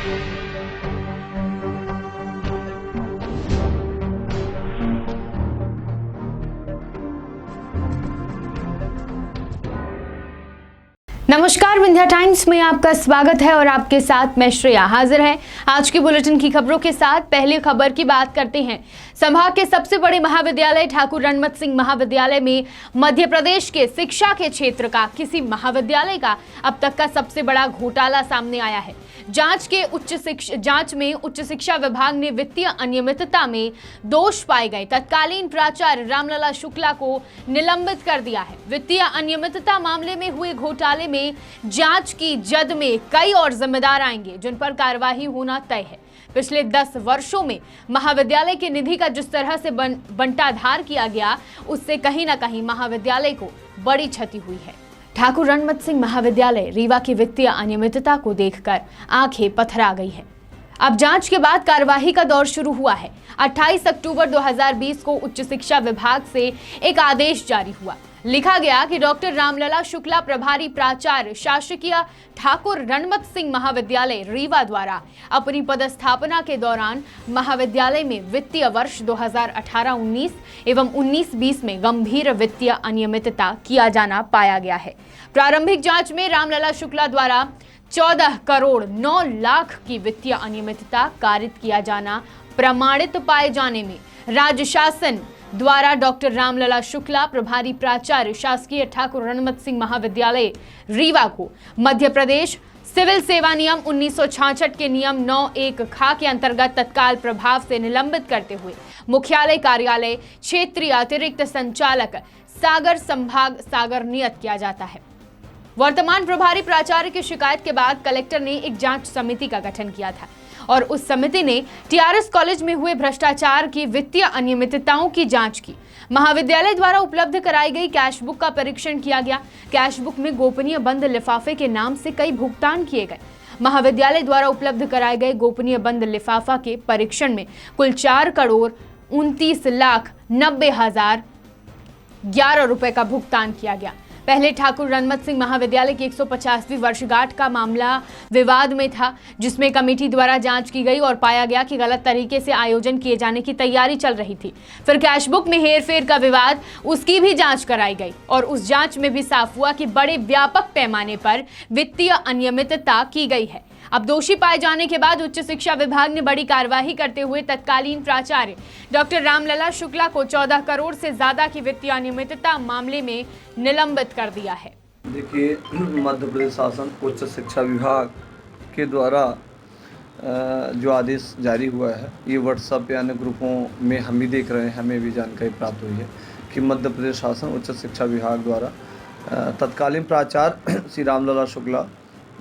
नमस्कार, विंध्या टाइम्स में आपका स्वागत है और आपके साथ मैं श्रेया हाजिर है आज की बुलेटिन की खबरों के साथ। पहली खबर की बात करते हैं। संभाग के सबसे बड़े महाविद्यालय ठाकुर रणमत सिंह महाविद्यालय में मध्य प्रदेश के शिक्षा के क्षेत्र का किसी महाविद्यालय का अब तक का सबसे बड़ा घोटाला सामने आया है। जांच में उच्च शिक्षा विभाग ने वित्तीय अनियमितता में दोष पाए गए तत्कालीन प्राचार्य रामलला शुक्ला को निलंबित कर दिया है। वित्तीय अनियमितता मामले में हुए घोटाले में जांच की जद में कई और जिम्मेदार आएंगे जिन पर कार्यवाही होना तय है। पिछले 10 वर्षों में महाविद्यालय के निधि का जिस तरह से बंटाधार किया गया, उससे कहीं ना कहीं महाविद्यालय को बड़ी क्षति हुई है। ठाकुर रणमत सिंह महाविद्यालय रीवा की वित्तीय अनियमितता को देखकर आंखें पथरा गई है। अब जांच के बाद कार्यवाही का दौर शुरू हुआ है। 28 अक्टूबर 2020 को उच्च शिक्षा विभाग से एक आदेश जारी हुआ। लिखा गया कि डॉक्टर रामलला शुक्ला प्रभारी प्राचार्य शासकीय ठाकुर रणमत सिंह महाविद्यालय रीवा द्वारा अपनी पदस्थापना के दौरान महाविद्यालय में वित्तीय वर्ष 2018-19 एवं 19-20 में गंभीर वित्तीय अनियमितता किया जाना पाया गया है। प्रारंभिक जांच में रामलला शुक्ला द्वारा 14 करोड़ 9 लाख की वित्तीय अनियमितता कारित किया जाना प्रमाणित पाए जाने में राज्य शासन द्वारा डॉक्टर रामलला शुक्ला प्रभारी प्राचार्य शासकीय ठाकुर रणमत सिंह महाविद्यालय रीवा को मध्य प्रदेश सिविल सेवा नियम 1966 के नियम 9(1) खा के अंतर्गत तत्काल प्रभाव से निलंबित करते हुए मुख्यालय कार्यालय क्षेत्रीय अतिरिक्त संचालक सागर संभाग सागर नियत किया जाता है। वर्तमान प्रभारी प्राचार्य की शिकायत के बाद कलेक्टर ने एक जांच समिति का गठन किया था और उस समिति ने टीआरएस कॉलेज में हुए भ्रष्टाचार की वित्तीय अनियमितताओं की जांच की। महाविद्यालय द्वारा उपलब्ध कराई गई कैश बुक का परीक्षण किया गया। कैश बुक में गोपनीय बंद लिफाफे के नाम से कई भुगतान किए गए। महाविद्यालय द्वारा उपलब्ध कराए गए गोपनीय बंद लिफाफा के परीक्षण में कुल 4 करोड़ 29,90,011 रुपए का भुगतान किया गया। पहले ठाकुर रणमत सिंह महाविद्यालय की 150वीं वर्षगांठ का मामला विवाद में था, जिसमें कमेटी द्वारा जांच की गई और पाया गया कि गलत तरीके से आयोजन किए जाने की तैयारी चल रही थी। फिर कैशबुक में हेरफेर का विवाद, उसकी भी जांच कराई गई और उस जांच में भी साफ हुआ कि बड़े व्यापक पैमाने पर वित्तीय अनियमितता की गई है। अब दोषी पाए जाने के बाद उच्च शिक्षा विभाग ने बड़ी कार्यवाही करते हुए तत्कालीन प्राचार्य डॉक्टर रामलला शुक्ला को 14 करोड़ से ज्यादा की वित्तीय अनियमितता मामले में निलंबित कर दिया है। देखिए, मध्य प्रदेश शासन उच्च शिक्षा विभाग के द्वारा जो आदेश जारी हुआ है, ये व्हाट्सएप या अन्य ग्रुपों में हम भी देख रहे हैं, हमें भी जानकारी प्राप्त हुई है कि मध्य प्रदेश शासन उच्च शिक्षा विभाग द्वारा तत्कालीन प्राचार्य श्री रामलला शुक्ला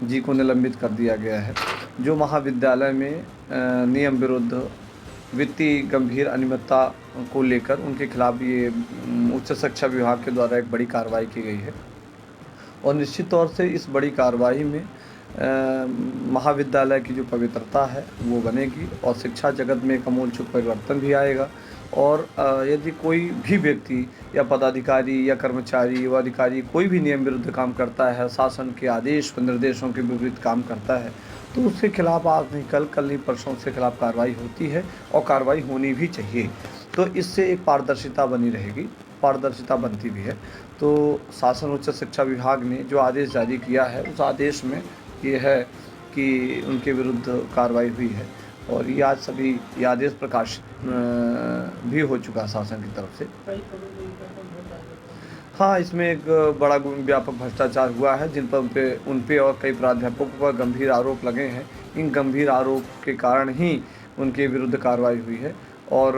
जी को निलंबित कर दिया गया है। जो महाविद्यालय में नियम विरुद्ध वित्तीय गंभीर अनियमितता को लेकर उनके खिलाफ ये उच्च शिक्षा विभाग के द्वारा एक बड़ी कार्रवाई की गई है और निश्चित तौर से इस बड़ी कार्रवाई में महाविद्यालय की जो पवित्रता है वो बनेगी और शिक्षा जगत में एक आमूलचूल परिवर्तन भी आएगा। और यदि कोई भी व्यक्ति या पदाधिकारी या कर्मचारी या अधिकारी कोई भी नियम विरुद्ध काम करता है, शासन के आदेश व निर्देशों के विपरीत काम करता है, तो उसके खिलाफ आज नहीं कल नहीं परसों उसके खिलाफ कार्रवाई होती है और कार्रवाई होनी भी चाहिए। तो इससे एक पारदर्शिता बनी रहेगी, पारदर्शिता बनती भी है। तो शासन उच्च शिक्षा विभाग ने जो आदेश जारी किया है, उस आदेश में ये है कि उनके विरुद्ध कार्रवाई हुई है और ये आज सभी ये आदेश प्रकाशित भी हो चुका है शासन की तरफ से। हाँ, इसमें एक बड़ा व्यापक भ्रष्टाचार हुआ है जिन पर उन पे और कई प्राध्यापकों पर गंभीर आरोप लगे हैं। इन गंभीर आरोप के कारण ही उनके विरुद्ध कार्रवाई हुई है और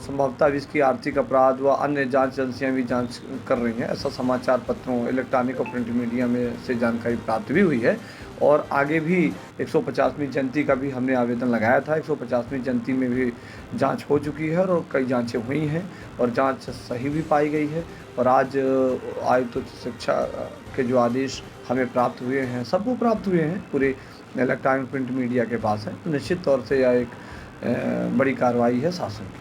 संभवतः इसकी आर्थिक अपराध व अन्य जांच एजेंसियाँ भी जांच कर रही हैं। ऐसा समाचार पत्रों, इलेक्ट्रॉनिक और प्रिंट मीडिया में से जानकारी प्राप्त भी हुई है और आगे भी 150वीं जयंती का भी हमने आवेदन लगाया था। 150वीं जयंती में भी जांच हो चुकी है और कई जांचें हुई हैं और जांच सही भी पाई गई है। और आज आयुक्त उच्च शिक्षा के जो आदेश हमें प्राप्त हुए हैं, सबको प्राप्त हुए हैं, पूरे इलेक्ट्रॉनिक प्रिंट मीडिया के पास है। तो निश्चित तौर से यह एक बड़ी कार्रवाई है शासन की।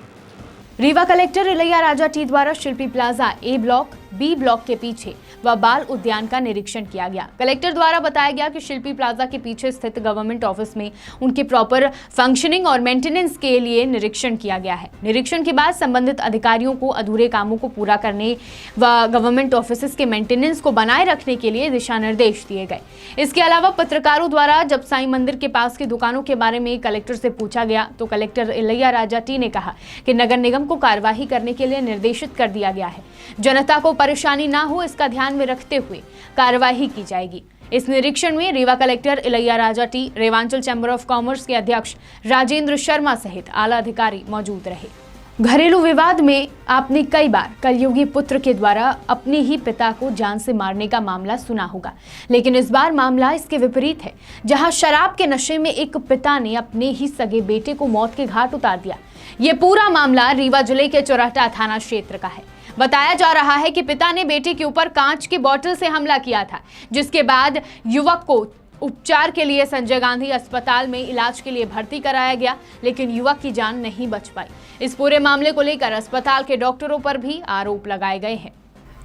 रीवा कलेक्टर इलैया राजा टी द्वारा शिल्पी प्लाजा ए ब्लॉक, बी ब्लॉक के पीछे व बाल उद्यान का निरीक्षण किया गया। कलेक्टर द्वारा बताया गया कि शिल्पी प्लाजा के पीछे स्थित गवर्नमेंट ऑफिस में उनके प्रॉपर फंक्शनिंग और मेंटेनेंस के लिए निरीक्षण किया गया है। निरीक्षण के बाद संबंधित अधिकारियों को अधूरे कामों को पूरा करने व गवर्नमेंट ऑफिस के मेंटेनेंस को बनाए रखने के लिए दिशा निर्देश दिए गए। इसके अलावा पत्रकारों द्वारा जब साईं मंदिर के पास की दुकानों के बारे में कलेक्टर से पूछा गया तो कलेक्टर इलैयाराजा टी ने कहा कि नगर निगम को कार्यवाही करने के लिए निर्देशित कर दिया गया है। जनता को परेशानी ना हो इसका ध्यान में रखते हुए कार्यवाही की जाएगी। इस निरीक्षण में Rewa collector Ilaiyaraja T, Rewanchal chamber of commerce के अध्यक्ष राजेंद्र शर्मा सहित आला अधिकारी मौजूद रहे। घरेलू विवाद में आपने कई बार कलयुगी पुत्र के द्वारा अपने ही पिता को जान से मारने का मामला सुना होगा, लेकिन इस बार मामला इसके विपरीत है, जहां शराब के नशे में एक पिता ने अपने ही सगे बेटे को मौत के घाट उतार दिया। ये पूरा मामला रीवा जिले के चौराहा थाना क्षेत्र का है। बताया जा रहा है कि पिता ने बेटे के ऊपर कांच की बोतल से हमला किया था, जिसके बाद युवक को उपचार के लिए संजय गांधी अस्पताल में इलाज के लिए भर्ती कराया गया, लेकिन युवक की जान नहीं बच पाई। इस पूरे मामले को लेकर अस्पताल के डॉक्टरों पर भी आरोप लगाए गए हैं।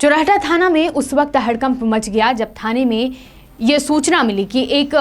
चौराहा थाना में उस वक्त हड़कंप मच गया जब थाने में यह सूचना मिली कि एक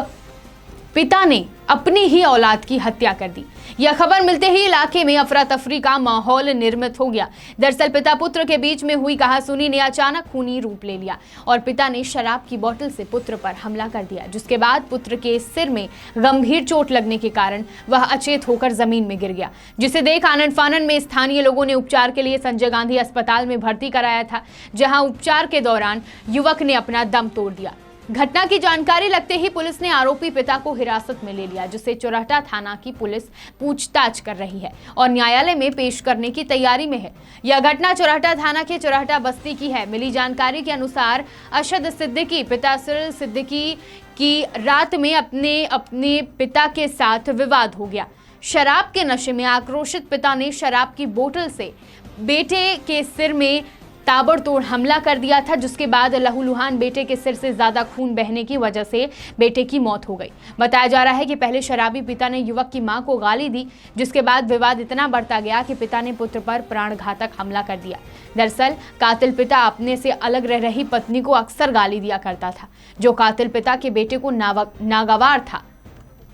पिता ने अपनी ही औलाद की हत्या कर दी। यह खबर मिलते ही इलाके में अफरा तफरी का माहौल निर्मित हो गया। दरअसल पिता पुत्र के बीच में हुई कहासुनी ने अचानक खूनी रूप ले लिया और पिता ने शराब की बोतल से पुत्र पर हमला कर दिया, जिसके बाद पुत्र के सिर में गंभीर चोट लगने के कारण वह अचेत होकर जमीन में गिर गया, जिसे देख आनन फानन में स्थानीय लोगों ने उपचार के लिए संजय गांधी अस्पताल में भर्ती कराया था, जहां उपचार के दौरान युवक ने अपना दम तोड़ दिया। घटना की जानकारी लगते ही पुलिस ने आरोपी पिता को हिरासत में ले लिया, जिसे चौराहा थाना की पुलिस पूछताछ कर रही है और न्यायालय में पेश करने की तैयारी में है। यह घटना चौराहा थाना के चौराहा बस्ती की है। मिली जानकारी के अनुसार अशद सिद्दीकी पिता सिरिल सिद्दीकी की रात में अपने पिता के साथ विवाद हो गया। शराब के नशे में आक्रोशित पिता ने शराब की बोतल से बेटे के सिर में ताबड़तोड़ हमला कर दिया था, जिसके बाद लहूलुहान बेटे के सिर से ज्यादा खून बहने की वजह से बेटे की मौत हो गई। बताया जा रहा है कि पहले शराबी पिता ने युवक की मां को गाली दी, जिसके बाद विवाद इतना बढ़ता गया कि पिता ने पुत्र पर प्राणघातक हमला कर दिया। दरअसल कातिल पिता अपने से अलग रह रही पत्नी को अक्सर गाली दिया करता था, जो कातिल पिता के बेटे को नागवार था।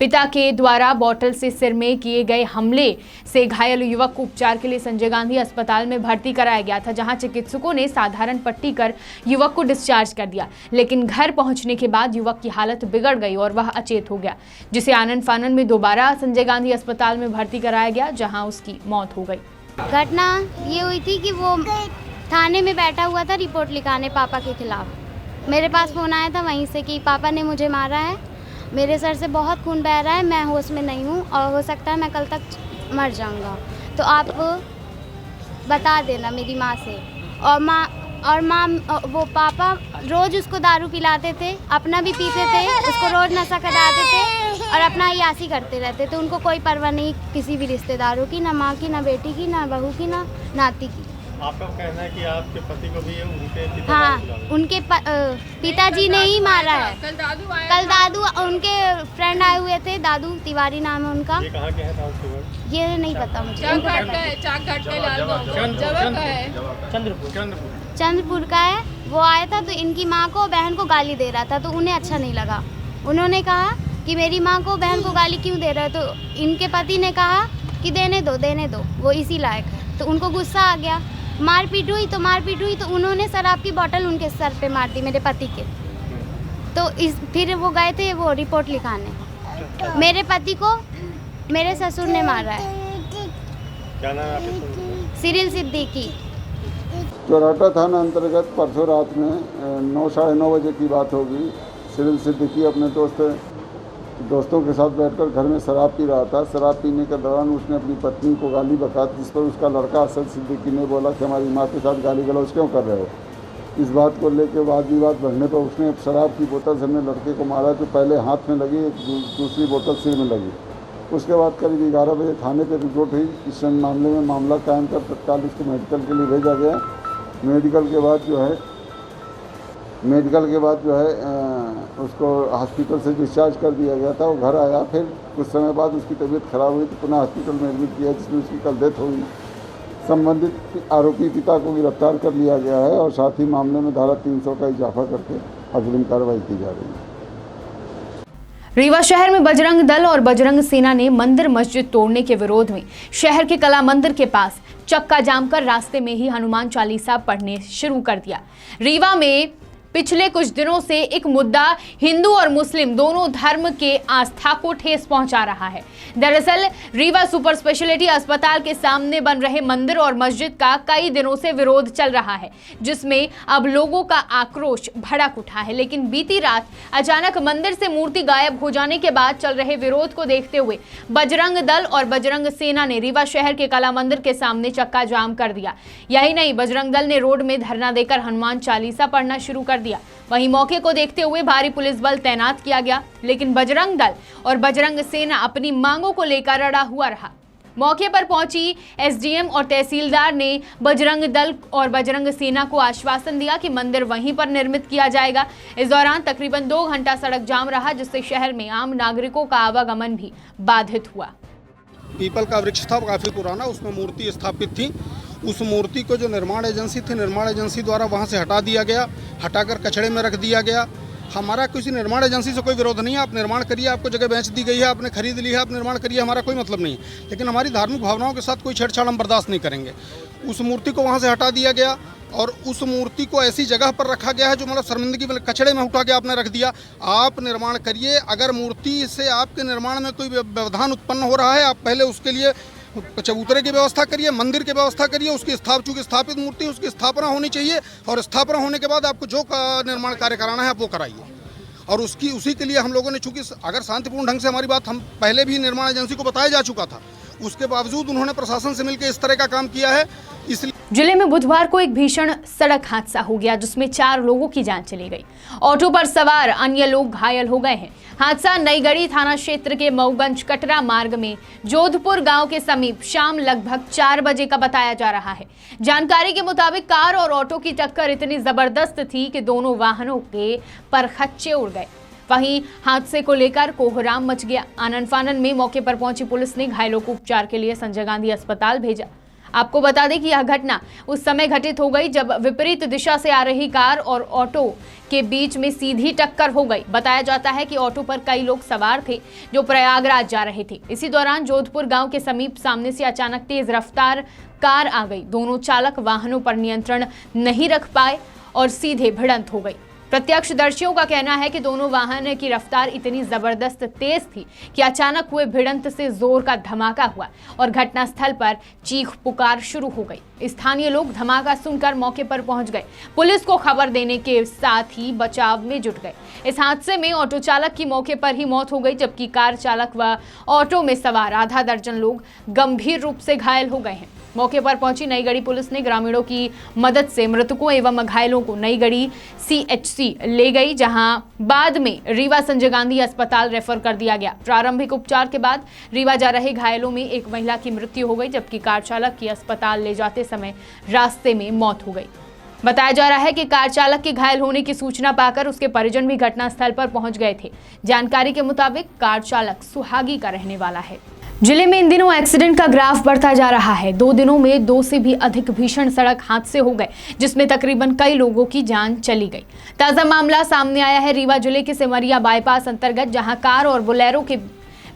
पिता के द्वारा बोतल से सिर में किए गए हमले से घायल युवक को उपचार के लिए संजय गांधी अस्पताल में भर्ती कराया गया था, जहां चिकित्सकों ने साधारण पट्टी कर युवक को डिस्चार्ज कर दिया, लेकिन घर पहुंचने के बाद युवक की हालत बिगड़ गई और वह अचेत हो गया, जिसे आनन फानन में दोबारा संजय गांधी अस्पताल में भर्ती कराया गया, जहाँ उसकी मौत हो गई। घटना ये हुई थी कि वो थाने में बैठा हुआ था रिपोर्ट लिखाने पापा के खिलाफ। मेरे पास फ़ोन आया था वहीं से कि पापा ने मुझे मारा है, मेरे सर से बहुत खून बह रहा है, मैं होश में नहीं हूँ और हो सकता है मैं कल तक मर जाऊँगा, तो आप बता देना मेरी माँ से। और माँ वो पापा रोज़ उसको दारू पिलाते थे, अपना भी पीते थे, उसको रोज़ नशा कराते थे और अपना यासी करते रहते थे। उनको कोई परवाह नहीं किसी भी रिश्तेदारों की, ना माँ की, ना बेटी की, ना बहू की, ना नाती की। आपका कहना है कि आपके पति को भी उनके उनके पिताजी ने ही मारा है। कल दादू उनके फ्रेंड आए हुए थे, दादू तिवारी नाम है उनका। ये कहाँ के हैं? ये नहीं पता मुझे। चंद्रपुर का है। वो आया था तो इनकी माँ को बहन को गाली दे रहा था, तो उन्हें अच्छा नहीं लगा। उन्होंने कहा कि मेरी माँ को बहन को गाली क्यों दे रहा है, तो इनके पति ने कहा कि देने दो, वो इसी लायक है। तो उनको गुस्सा आ गया, मारपीट हुई तो उन्होंने शराब की बोतल उनके सर पे मार दी, मेरे पति के। तो फिर वो गए थे वो रिपोर्ट लिखाने। मेरे पति को मेरे ससुर ने मारा है। क्या नाम है आपके? सिरिल सिद्दीकी। चौराहा थाना अंतर्गत परसों रात में 9 साढ़े 9 बजे की बात होगी। सिरिल सिद्दीकी अपने दोस्तों के साथ बैठकर घर में शराब पी रहा था। शराब पीने के दौरान उसने अपनी पत्नी को गाली बका, जिस पर उसका लड़का अशद सिद्दीकी ने बोला कि हमारी माँ के साथ गाली गलौज क्यों कर रहे हो। इस बात को लेकर वाद विवाद बढ़ने पर उसने शराब की बोतल से अपने लड़के को मारा, जो पहले हाथ में लगी, दूसरी बोतल सिर में लगी। उसके बाद करीब 11 बजे थाने पर रिपोर्ट हुई। इस मामले में मामला कायम कर तत्काल इसको मेडिकल के लिए भेजा गया। मेडिकल के बाद जो है उसको हॉस्पिटल से डिस्चार्ज कर दिया गया था। वो घर आया, फिर कुछ समय बाद उसकी तबीयत खराब हुई तो पुनः हॉस्पिटल में एडमिट किया, जिसमें उसकी कल डेथ हुई। संबंधित आरोपी पिता को गिरफ्तार कर लिया गया है और साथ ही मामले में धारा 300 का इजाफा करके अग्रिम कार्रवाई की जा रही है। रीवा शहर में बजरंग दल और बजरंग सेना ने मंदिर मस्जिद तोड़ने के विरोध में शहर के कला मंदिर के पास चक्का जाम कर रास्ते में ही हनुमान चालीसा पढ़ने शुरू कर दिया। रीवा में पिछले कुछ दिनों से एक मुद्दा हिंदू और मुस्लिम दोनों धर्म के आस्था को ठेस पहुंचा रहा है। दरअसल रीवा सुपर स्पेशलिटी अस्पताल के सामने बन रहे मंदिर और मस्जिद का कई दिनों से विरोध चल रहा है, जिसमें अब लोगों का आक्रोश भड़क उठा है। लेकिन बीती रात अचानक मंदिर से मूर्ति गायब हो जाने के बाद चल रहे विरोध को देखते हुए बजरंग दल और बजरंग सेना ने रीवा शहर के कला मंदिर के सामने चक्का जाम कर दिया। यही नहीं, बजरंग दल ने रोड में धरना देकर हनुमान चालीसा पढ़ना शुरू कर दिया। वहीं मौके को देखते हुए भारी पुलिस बल तैनात किया गया, लेकिन बजरंग दल और बजरंग सेना अपनी मांगों को लेकर अड़ा हुआ रहा। मौके पर पहुंची एसडीएम और तहसीलदार ने बजरंग दल और बजरंग सेना को आश्वासन दिया कि मंदिर वहीं पर निर्मित किया जाएगा। इस दौरान तकरीबन 2 घंटा सड़क जाम रहा, जिससे शहर में आम नागरिकों का आवागमन भी बाधित हुआ। पीपल का वृक्ष था काफ़ी पुराना, उसमें मूर्ति स्थापित थी। उस मूर्ति को जो निर्माण एजेंसी थी, निर्माण एजेंसी द्वारा वहाँ से हटा दिया गया, हटाकर कचड़े में रख दिया गया। हमारा किसी निर्माण एजेंसी से कोई विरोध नहीं है, आप निर्माण करिए, आपको जगह बेच दी गई है, आपने खरीद ली है, आप निर्माण करिए, हमारा कोई मतलब नहीं है। लेकिन हमारी धार्मिक भावनाओं के साथ कोई छेड़छाड़ हम बर्दाश्त नहीं करेंगे। उस मूर्ति को वहाँ से हटा दिया गया और उस मूर्ति को ऐसी जगह पर रखा गया है जो मतलब शर्मिंदगी में कचड़े में उठा के आपने रख दिया। आप निर्माण करिए, अगर मूर्ति से आपके निर्माण में कोई व्यवधान उत्पन्न हो रहा है, आप पहले उसके लिए चबूतरे की व्यवस्था करिए, मंदिर की व्यवस्था करिए, उसकी चूँकि स्थापित मूर्ति उसकी स्थापना होनी चाहिए और स्थापना होने के बाद आपको जो निर्माण कार्य कराना है आप वो कराइए। और उसी के लिए हम लोगों ने, चूँकि अगर शांतिपूर्ण ढंग से हमारी बात हम पहले भी निर्माण एजेंसी को बताया जा चुका था, उसके बावजूद उन्होंने प्रशासन से मिलकर इस तरह का काम किया है। इसलिए जिले में बुधवार को एक भीषण सड़क हादसा हो गया, जिसमें 4 लोगों की जान चली गई। ऑटो पर सवार अन्य लोग घायल हो गए हैं। हादसा नईगढ़ी थाना क्षेत्र के मऊगंज कटरा मार्ग में जोधपुर गांव के समीप शाम लगभग 4 बजे का बताया जा रहा है। जानकारी के मुताबिक कार और ऑटो की टक्कर इतनी जबरदस्त थी कि दोनों वाहनों के परखच्चे उड़ गए। वहीं हादसे को लेकर कोहराम मच गया। आनन फानन में मौके पर पहुंची पुलिस ने घायलों को उपचार के लिए संजय गांधी अस्पताल भेजा। आपको बता दें कि यह घटना उस समय घटित हो गई जब विपरीत दिशा से आ रही कार और ऑटो के बीच में सीधी टक्कर हो गई। बताया जाता है कि ऑटो पर कई लोग सवार थे जो प्रयागराज जा रहे थे। इसी दौरान जोधपुर गांव के समीप सामने से अचानक तेज रफ्तार कार आ गई। दोनों चालक वाहनों पर नियंत्रण नहीं रख पाए और सीधे भिड़ंत हो गई। प्रत्यक्षदर्शियों का कहना है कि दोनों वाहन की रफ्तार इतनी जबरदस्त तेज थी कि अचानक हुए भिड़ंत से जोर का धमाका हुआ और घटनास्थल पर चीख पुकार शुरू हो गई। स्थानीय लोग धमाका सुनकर मौके पर पहुंच गए। पुलिस को खबर देने के साथ ही बचाव में जुट गए। इस हादसे में ऑटो चालक की मौके पर ही मौत हो गई, जबकि कार चालक व ऑटो में सवार आधा दर्जन लोग गंभीर रूप से घायल हो गए हैं। मौके पर पहुंची नईगढ़ी पुलिस ने ग्रामीणों की मदद से मृतकों एवं घायलों को नईगढ़ी CHC ले गई, जहां बाद में रीवा संजय गांधी अस्पताल रेफर कर दिया गया। प्रारंभिक उपचार के बाद रीवा जा रहे घायलों में एक महिला की मृत्यु हो गई, जबकि कार चालक की अस्पताल ले जाते समय रास्ते में मौत हो गई। बताया जा रहा है कि कार चालक के घायल होने की सूचना पाकर उसके परिजन भी घटनास्थल पर पहुंच गए थे। जानकारी के मुताबिक कार चालक सुहागी का रहने वाला है। जिले में इन दिनों एक्सीडेंट का ग्राफ बढ़ता जा रहा है। 2 दिनों में 2 से भी अधिक भीषण सड़क हादसे हो गए, जिसमें तकरीबन कई लोगों की जान चली गई। ताजा मामला सामने आया है रीवा जिले के सिमरिया बाईपास अंतर्गत, जहां कार और बोलेरो के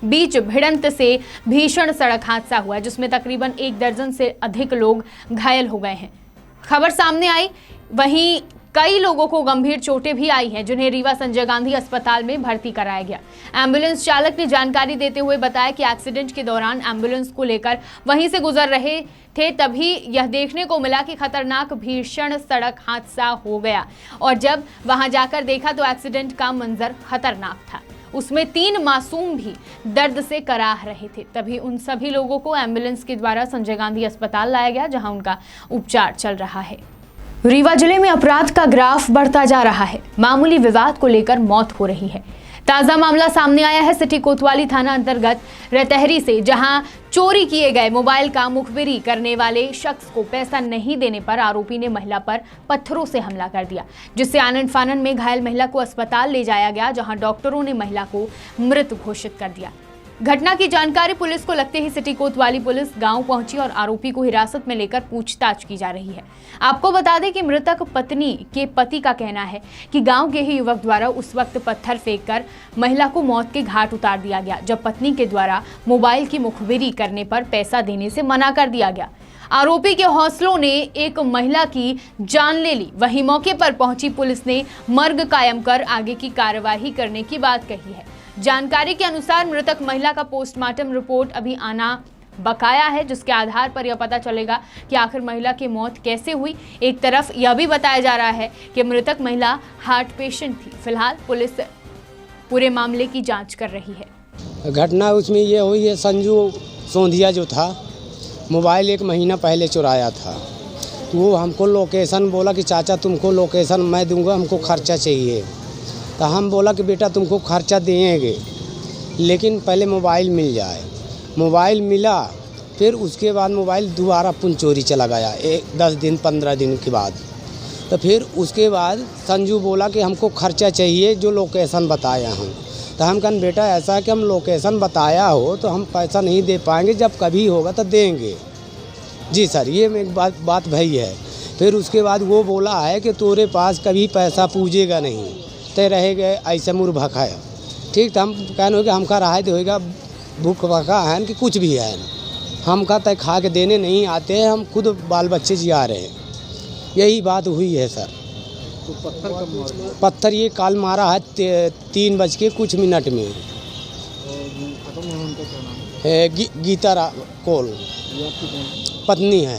बीच भिड़ंत से भीषण सड़क हादसा हुआ, जिसमें तकरीबन 1 दर्जन से अधिक लोग घायल हो गए हैं। खबर सामने आई, वहीं कई लोगों को गंभीर चोटें भी आई हैं, जिन्हें रीवा संजय गांधी अस्पताल में भर्ती कराया गया। एम्बुलेंस चालक ने जानकारी देते हुए बताया कि एक्सीडेंट के दौरान एम्बुलेंस को लेकर वहीं से गुजर रहे थे, तभी यह देखने को मिला कि खतरनाक भीषण सड़क हादसा हो गया और जब वहां जाकर देखा तो एक्सीडेंट का मंजर खतरनाक था। उसमें 3 मासूम भी दर्द से कराह रहे थे। तभी उन सभी लोगों को एम्बुलेंस के द्वारा संजय गांधी अस्पताल लाया गया, जहां उनका उपचार चल रहा है। रीवा जिले में अपराध का ग्राफ बढ़ता जा रहा है। मामूली विवाद को लेकर मौत हो रही है। ताजा मामला सामने आया है सिटी कोतवाली थाना अंतर्गत रतहरी से, जहां चोरी किए गए मोबाइल का मुखबिरी करने वाले शख्स को पैसा नहीं देने पर आरोपी ने महिला पर पत्थरों से हमला कर दिया, जिससे आनन फानन में घायल महिला को अस्पताल ले जाया गया, जहां डॉक्टरों ने महिला को मृत घोषित कर दिया। घटना की जानकारी पुलिस को लगते ही सिटी कोतवाली पुलिस गांव पहुंची और आरोपी को हिरासत में लेकर पूछताछ की जा रही है। आपको बता दें कि मृतक पत्नी के पति का कहना है कि गांव के ही युवक द्वारा उस वक्त पत्थर फेंककर महिला को मौत के घाट उतार दिया गया, जब पत्नी के द्वारा मोबाइल की मुखबिरी करने पर पैसा देने से मना कर दिया गया। आरोपी के हौसलों ने एक महिला की जान ले ली। वहीं मौके पर पहुंची पुलिस ने मर्ग कायम कर आगे की कार्यवाही करने की बात कही है। जानकारी के अनुसार मृतक महिला का पोस्टमार्टम रिपोर्ट अभी आना बकाया है, जिसके आधार पर यह पता चलेगा कि आखिर महिला की मौत कैसे हुई। एक तरफ यह भी बताया जा रहा है कि मृतक महिला हार्ट पेशेंट थी। फिलहाल पुलिस पूरे मामले की जांच कर रही है। घटना उसमें ये हुई है, संजू सोंधिया जो था मोबाइल 1 महीना पहले चुराया था। वो हमको लोकेशन बोला कि चाचा तुमको लोकेशन मैं दूंगा, हमको खर्चा चाहिए। तो हम बोला कि बेटा तुमको खर्चा देंगे, लेकिन पहले मोबाइल मिल जाए। मोबाइल मिला, फिर उसके बाद मोबाइल दोबारा पुन चोरी चला गया 10 दिन 15 दिन के बाद। तो फिर उसके बाद संजू बोला कि हमको खर्चा चाहिए जो लोकेशन बताया हम। तो हम कहन बेटा ऐसा है कि हम लोकेशन बताया हो तो हम पैसा नहीं दे पाएंगे, जब कभी होगा तो देंगे। जी सर, ये एक बात भाई है। फिर उसके बाद वो बोला है कि तोरे पास कभी पैसा पूजेगा नहीं, ते रहेगा ऐसे मूर्ख है। ठीक था, हम कहने कि हमका रहा तो होगा भूख भका है कि कुछ भी है, हमका तय खा के देने नहीं आते हैं, हम खुद बाल बच्चे जिया रहे हैं। यही बात हुई है सर। तो पत्थर कब मारा? पत्थर ये काल मारा है 3 बज के कुछ मिनट में। गीता कोल पत्नी है।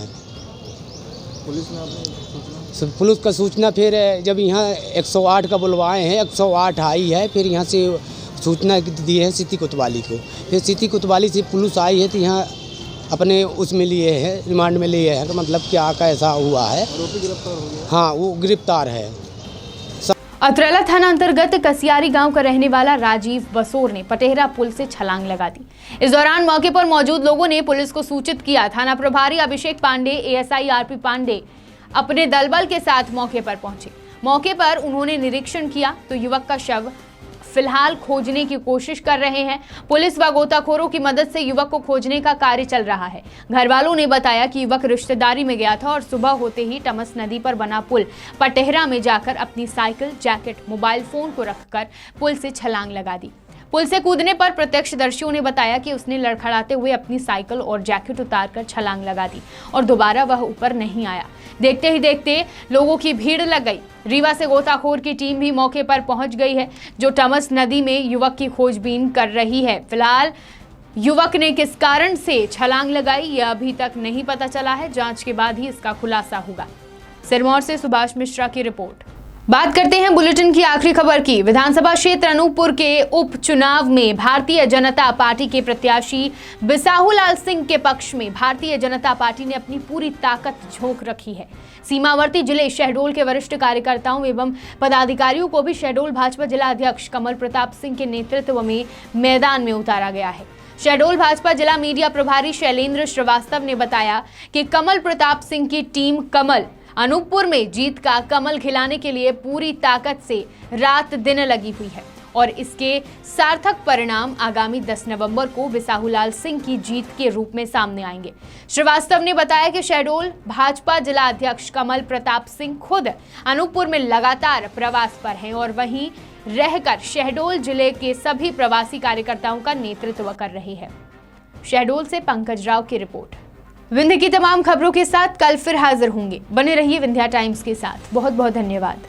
पुलिस का सूचना फिर जब यहाँ 108 का बुलवाए हैं, 108 आई है, फिर यहाँ से सूचना दी है सिटी कोतवाली को। फिर सिटी कोतवाली से पुलिस आई है तो यहाँ अपने उसमें लिए है, रिमांड में लिए हैं। मतलब क्या कैसा हुआ है, आरोपी गिरफ्तार हो गया? हाँ, वो गिरफ्तार है। अतरेला थाना अंतर्गत कसियारी गांव का रहने वाला राजीव बसोर ने पटेहरा पुल से छलांग लगा दी। इस दौरान मौके पर मौजूद लोगों ने पुलिस को सूचित किया। थाना प्रभारी अभिषेक पांडे, एएसआई आरपी पांडे अपने दलबल के साथ मौके पर पहुंचे। मौके पर उन्होंने निरीक्षण किया तो युवक का शव फिलहाल खोजने की कोशिश कर रहे हैं। पुलिस व गोताखोरों की मदद से युवक को खोजने का कार्य चल रहा है। घर वालों ने बताया कि युवक रिश्तेदारी में गया था और सुबह होते ही टमस नदी पर बना पुल पटेहरा में जाकर अपनी साइकिल, जैकेट, मोबाइल फोन को रखकर पुल से छलांग लगा दी। पुल से कूदने पर प्रत्यक्षदर्शियों ने बताया कि उसने लड़खड़ाते हुए अपनी साइकिल और जैकेट उतारकर छलांग लगा दी और दोबारा वह ऊपर नहीं आया। देखते ही देखते लोगों की भीड़ लग गई। रीवा से गोताखोर की टीम भी मौके पर पहुंच गई है, जो टमस नदी में युवक की खोजबीन कर रही है। फिलहाल युवक ने किस कारण से छलांग लगाई यह अभी तक नहीं पता चला है। जांच के बाद ही इसका खुलासा होगा। सिरमौर से सुभाष मिश्रा की रिपोर्ट। बात करते हैं बुलेटिन की आखिरी खबर की। विधानसभा क्षेत्र अनूपपुर के उपचुनाव में भारतीय जनता पार्टी के प्रत्याशी बिसाहूलाल सिंह के पक्ष में भारतीय जनता पार्टी ने अपनी पूरी ताकत झोंक रखी है। सीमावर्ती जिले शहडोल के वरिष्ठ कार्यकर्ताओं एवं पदाधिकारियों को भी शहडोल भाजपा जिला अध्यक्ष कमल प्रताप सिंह के नेतृत्व में मैदान में उतारा गया है। शहडोल भाजपा जिला मीडिया प्रभारी शैलेंद्र श्रीवास्तव ने बताया कि कमल प्रताप सिंह की टीम कमल अनूपपुर में जीत का कमल खिलाने के लिए पूरी ताकत से रात दिन लगी हुई है और इसके सार्थक परिणाम आगामी 10 नवंबर को बिसाहूलाल सिंह की जीत के रूप में सामने आएंगे। श्रीवास्तव ने बताया कि शहडोल भाजपा जिला अध्यक्ष कमल प्रताप सिंह खुद अनूपपुर में लगातार प्रवास पर हैं और वहीं रहकर शहडोल जिले के सभी प्रवासी कार्यकर्ताओं का नेतृत्व कर रहे हैं। शहडोल से पंकज राव की रिपोर्ट। विंध्य की तमाम खबरों के साथ कल फिर हाजिर होंगे। बने रहिए विंध्या टाइम्स के साथ। बहुत बहुत धन्यवाद।